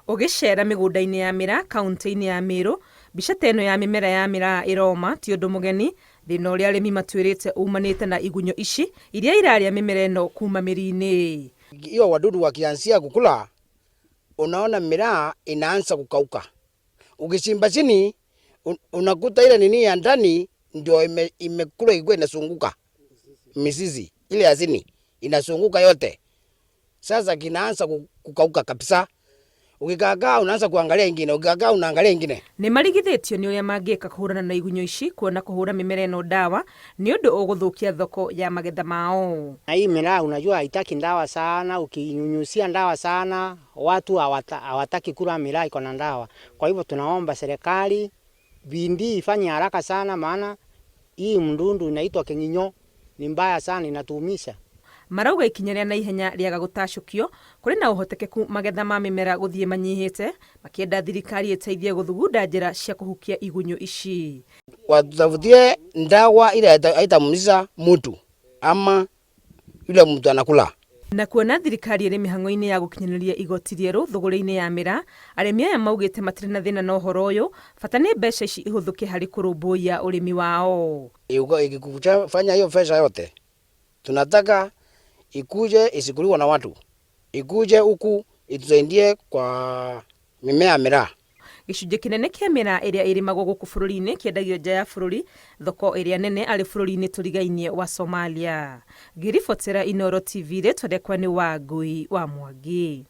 Ugicera migunda-ini ya Miraa kaunti-ini ya Meru, mbica ta ĩno ya mĩmera ya Miraa ĩroma ti ũndũ mũgeni. Thĩna ũrĩa arĩmi matwĩrĩte umanĩte na igunyũ ici iria irarĩa mĩmera ĩno kuma mĩri-inĩ. Hiyo wadudu wakianzia kukula, unaona Miraa inaanza kukauka. Ukichimba chini unakuta ile nini ya ndani ndio imekula igwe inasunguka. Mizizi ile ya chini inasunguka yote. Sasa kinaanza kukauka kabisa. Ukikaa unaanza kuangalia ingine, ukikaa unaangalia ingine. Nĩ marigithĩtio nĩ ũrĩa mangĩka kũhũrana na igunyũ ici, kuona kũhũra mĩmera ĩno dawa nĩ ũndũ ũgũthũkia thoko ya magetha mao. Na hii Miraa unajua haitaki dawa sana, ukinyunyusia dawa sana watu hawataki kula Miraa iko na dawa. Kwa hivyo tunaomba serikali bidii ifanye haraka sana, maana hii mdundu inaitwa king'inyo ni mbaya sana, inatuumisha. Marauga ikinya rĩa naihenya rĩaga gũtacũkio, kũrĩ na ũhotekeku magetha ma mĩmera gũthiĩ manyihĩte, makĩenda thirikari ĩteithie gũthugunda njĩra cia kũhukia igunyũ ici. Watafutie dawa ile haitamuumiza mtu ama yule mtu anakula. Na kuona thirikari ĩrĩ mĩhang'o-inĩ ya gũkinyanĩria igoti rĩerũ thũgũrĩ-inĩ ya Miraa, arĩmi aya maugĩte matirĩ na thĩna na ũhoro ũyũ, bata nĩ mbeca ici ihũthũke harĩ kũrũmbũiya ũrĩmi wao. Ikikuja fanya hiyo pesa yote, tunataka ikuje isikuliwa na watu. Ikuje huku itusaidie kwa mimea ya Miraa. Gĩcunjĩ kĩnene kĩa Miraa ĩrĩa ĩrĩmagwo gũkũ bũrũri-inĩ kĩendagio nja ya bũrũri, thoko ĩrĩa nene arĩ bũrũri-inĩ tũrigainie wa Somalia. Ngĩribotera Inooro TV, rĩtwa rĩakwa nĩ Wangui wa Mwangi.